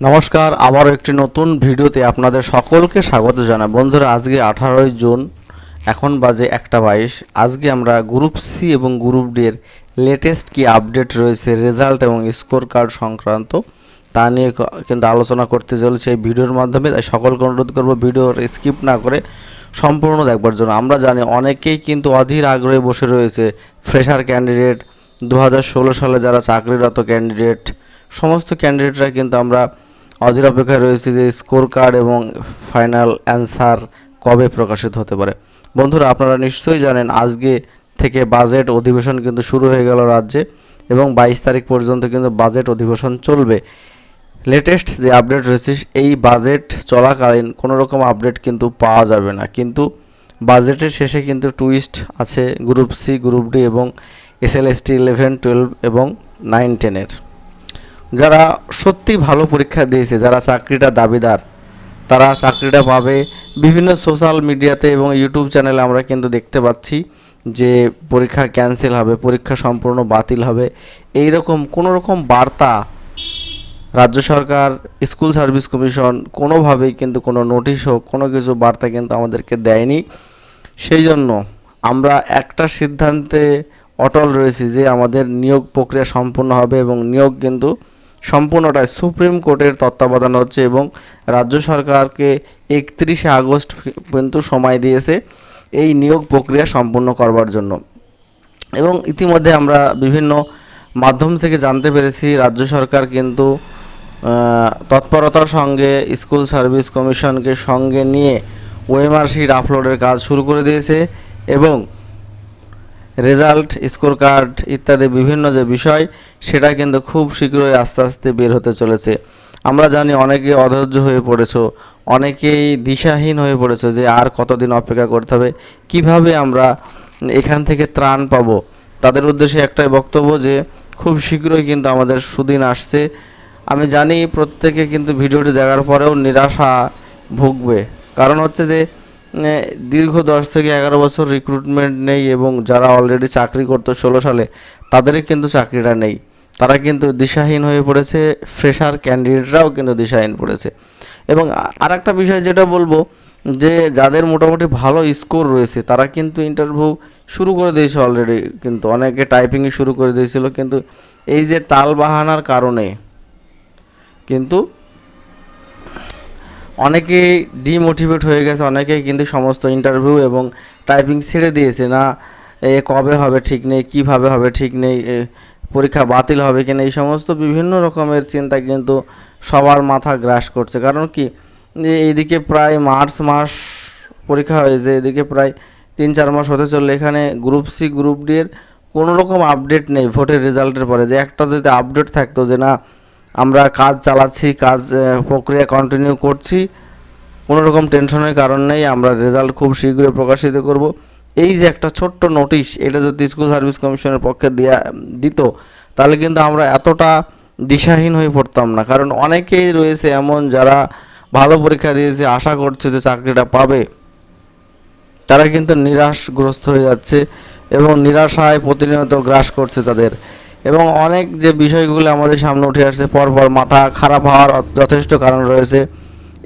নমস্কার, আবারও একটি নতুন ভিডিওতে আপনাদের সকলকে স্বাগত জানাই। বন্ধুরা, আজকে 18 জুন, এখন বাজে 1:22। আজকে আমরা গ্রুপ সি এবং গ্রুপ ডি এর লেটেস্ট কি আপডেট রয়েছে রেজাল্ট এবং স্কোর কার্ড সংক্রান্ত তা নিয়ে কিন্তু আলোচনা করতে চলেছে এই ভিডিওর মাধ্যমে। তাই সকলকে অনুরোধ করব ভিডিওর স্কিপ না করে সম্পূর্ণ দেখবার জন্য। আমরা জানি অনেকেই কিন্তু অধীর আগ্রহে বসে রয়েছে, ফ্রেশার ক্যান্ডিডেট, 2016 সালে যারা চাকরিরত ক্যান্ডিডেট, সমস্ত ক্যান্ডিডেটরা কিন্তু আমরা অধীর অপেক্ষায় রয়েছে যে স্কোর কার্ড এবং ফাইনাল অ্যান্সার কবে প্রকাশিত হতে পারে। বন্ধুরা, আপনারা নিশ্চয়ই জানেন আজকে থেকে বাজেট অধিবেশন কিন্তু শুরু হয়ে গেল রাজ্যে, এবং 22 তারিখ পর্যন্ত কিন্তু বাজেট অধিবেশন চলবে। লেটেস্ট যে আপডেট রয়েছে, এই বাজেট চলাকালীন কোনো রকম আপডেট কিন্তু পাওয়া যাবে না, কিন্তু বাজেটের শেষে কিন্তু টুইস্ট আছে গ্রুপ সি, গ্রুপ ডি এবং SLST 11, 12 এবং 9, 10-এর। যারা সত্যি ভালো পরীক্ষা দিয়েছে, যারা চাকরিটা দাবিদার, তারা চাকরিটা পাবে। বিভিন্ন সোশ্যাল মিডিয়াতে এবং ইউটিউব চ্যানেলে আমরা কিন্তু দেখতে পাচ্ছি যে পরীক্ষা ক্যান্সেল হবে, পরীক্ষা সম্পূর্ণ বাতিল হবে, এই রকম কোনো রকম বার্তা রাজ্য সরকার, স্কুল সার্ভিস কমিশন কোনোভাবেই কিন্তু কোনো নোটিশ হোক, কোনো কিছু বার্তা কিন্তু আমাদেরকে দেয়নি। সেই জন্য আমরা একটা সিদ্ধান্তে অটল রয়েছি যে আমাদের নিয়োগ প্রক্রিয়া সম্পূর্ণ হবে, এবং নিয়োগ কিন্তু সম্পূর্ণটাই সুপ্রিম কোর্টের তত্ত্বাবধানে হচ্ছে, এবং রাজ্য সরকারকে 31শে আগস্ট কিন্তু সময় দিয়েছে এই নিয়োগ প্রক্রিয়া সম্পূর্ণ করবার জন্য। এবং ইতিমধ্যে আমরা বিভিন্ন মাধ্যম থেকে জানতে পেরেছি রাজ্য সরকার কিন্তু তৎপরতার সঙ্গে স্কুল সার্ভিস কমিশনকে সঙ্গে নিয়ে ওএমআর শিট আপলোডের কাজ শুরু করে দিয়েছে, এবং রেজাল্ট, স্কোর কার্ড ইত্যাদি বিভিন্ন যে বিষয়, সেটা কিন্তু খুব শীঘ্রই আস্তে আস্তে বের হতে চলেছে। আমরা জানি অনেকে অধৈর্য হয়ে পড়েছো, অনেকেই দিশাহীন হয়ে পড়েছো যে আর কতদিন অপেক্ষা করতে হবে, কিভাবে আমরা এখান থেকে ত্রাণ পাবো। তাদের উদ্দেশ্যে একটাই বক্তব্য যে খুব শীঘ্রই কিন্তু আমাদের সুদিন আসছে। আমি জানি প্রত্যেকে কিন্তু ভিডিওটি দেখার পরেও নিরাশা ভুগবে, কারণ হচ্ছে যে দীর্ঘ 10 থেকে 11 বছর রিক্রুটমেন্ট নেই, এবং যারা অলরেডি চাকরি করতো 16 সালে, তাদেরই কিন্তু চাকরিটা নেই। তারা কিন্তু দিশাহীন হয়ে পড়েছে, ফ্রেশার ক্যান্ডিডেটরাও কিন্তু দিশাহীন পড়েছে। এবং আর একটা বিষয় যেটা বলবো, যে যাদের মোটামুটি ভালো স্কোর রয়েছে তারা কিন্তু ইন্টারভিউ শুরু করে দিয়েছে অলরেডি, কিন্তু অনেকে টাইপিংই শুরু করে দিয়েছিল, কিন্তু এই যে তাল বাহানার কারণে কিন্তু অনেকেই ডিমোটিভেট হয়ে গেছে, অনেকেই কিন্তু সমস্ত ইন্টারভিউ এবং টাইপিং ছেড়ে দিয়েছে। না কবে হবে ঠিক নেই, কিভাবে হবে ঠিক নেই, পরীক্ষা বাতিল হবে কিনা, এই সমস্ত বিভিন্ন রকমের চিন্তা কিন্তু সবার মাথা গ্রাস করছে। কারণ কি, যে এইদিকে প্রায় মার্চ মাস পরীক্ষা হয়েছে, এদিকে প্রায় 3-4 মাস হতে চললে এখানে গ্রুপ সি, গ্রুপ ডি এর কোনো রকম আপডেট নেই ভোটের রেজাল্টের পরে। যে একটা যদি আপডেট থাকতো যে না আমরা কাজ চালাচ্ছি, কাজ প্রক্রিয়া কন্টিনিউ করছি, কোনো রকম টেনশনের কারণ নেই, আমরা রেজাল্ট খুব শীঘ্রই প্রকাশিত করব, এই যে একটা ছোট্ট নোটিশ, এটা যদি স্কুল সার্ভিস কমিশনের পক্ষে দিত, তাহলে কিন্তু আমরা এতটা দিশাহীন হয়ে পড়তাম না। কারণ অনেকেই রয়েছে এমন যারা ভালো পরীক্ষা দিয়েছে, আশা করছে যে চাকরিটা পাবে, তারা কিন্তু নিরাশগ্রস্ত হয়ে যাচ্ছে, এবং নিরাশায় প্রতিনিয়ত গ্রাস করছে তাদের। এবং অনেক যে বিষয়গুলো আমাদের সামনে উঠে আসছে, পরপর মাথা খারাপ হওয়ার যথেষ্ট কারণ রয়েছে।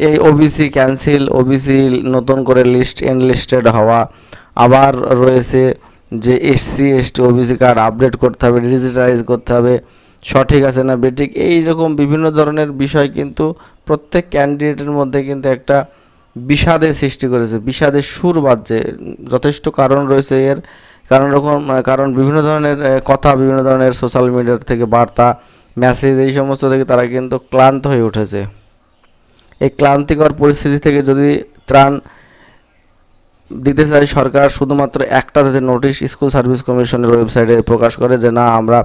এই ওবিসি ক্যান্সেল, ওবিসি নতুন করে লিস্ট এনলিস্টেড হওয়া, আবার রয়েছে যে SC ST OBC card update করতে হবে, ডিজিটালাইজ করতে হবে, সঠিক আছে না বেঠিক, এই রকম বিভিন্ন ধরনের বিষয় কিন্তু প্রত্যেক ক্যান্ডিডেটের মধ্যে কিন্তু একটা বিষাদের সৃষ্টি করেছে, বিষাদের সুর বাজছে। যথেষ্ট কারণ রয়েছে এর, কারণ বিভিন্ন ধরনের কথা, বিভিন্ন ধরনের সোশ্যাল মিডিয়া থেকে বার্তা, মেসেজ, এই সমস্ত থেকে তারা কিন্তু ক্লান্ত হয়ে উঠেছে। এই ক্লান্তিকর পরিস্থিতি থেকে যদি ত্রাণ দিতে চাই সরকার, শুধুমাত্র একটা যদি নোটিশ স্কুল সার্ভিস কমিশনের ওয়েবসাইটে প্রকাশ করে যে না আমরা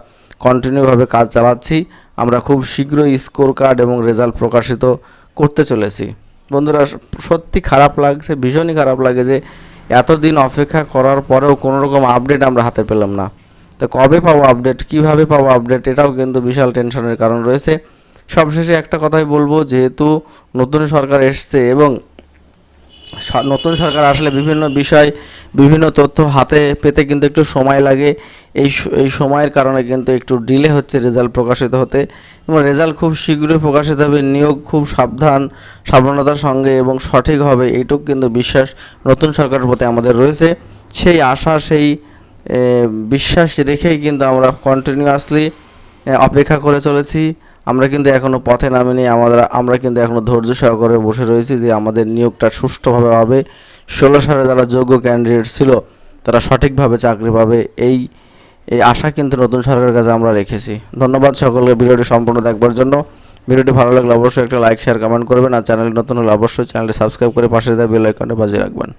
কন্টিনিউভাবে কাজ চালাচ্ছি, আমরা খুব শীঘ্রই স্কোর কার্ড এবং রেজাল্ট প্রকাশিত করতে চলেছি। বন্ধুরা, সত্যি খারাপ লাগছে, ভীষণই খারাপ লাগে যে এতদিন অপেক্ষা করার পরেও কোনো রকম আপডেট আমরা হাতে পেলাম না। তো কবে পাবো আপডেট, কিভাবে পাবো আপডেট, এটাও কিন্তু বিশাল টেনশনের কারণ রয়েছে। সবশেষে একটা কথাই বলবো, যেহেতু নতুন সরকার এসছে এবং নতুন সরকার আসলে বিভিন্ন বিষয় বিভিন্ন তথ্য হাতে পেতে কিন্তু একটু সময় লাগে। এই সময়ের কারণে কিন্তু একটু ডিলে হচ্ছে রেজাল্ট প্রকাশিত হতে, এবং রেজাল্ট খুব শীঘ্রই প্রকাশিত হবে। নিয়োগ খুব সাবধানতার সঙ্গে এবং সঠিক হবে, এইটুকু কিন্তু বিশ্বাস নতুন সরকারের প্রতি আমাদের রয়েছে। সেই আশা সেই বিশ্বাস রেখেই কিন্তু আমরা কন্টিনিউয়াসলি অপেক্ষা করে চলেছি। আমরা কিন্তু এখনও পথে নামিনি। আমরা কিন্তু এখনও ধৈর্য সহকারে বসে রয়েছি যে আমাদের নিয়োগটা সুষ্ঠুভাবে হবে। 16 সালে যারা যোগ্য ক্যান্ডিডেট ছিল তারা সঠিকভাবে চাকরি পাবে, এই আশা কিন্তু নতুন সরকারের কাছে আমরা রেখেছি। ধন্যবাদ সকলকে ভিডিওটি সম্পূর্ণ দেখবার জন্য। ভিডিওটি ভালো লাগলে অবশ্যই একটা লাইক শেয়ার কমেন্ট করবেন, আর চ্যানেল নতুন হলে অবশ্যই চ্যানেলটি সাবস্ক্রাইব করে পাশে দেওয়া বেল আইকনটি বাজিয়ে রাখবেন।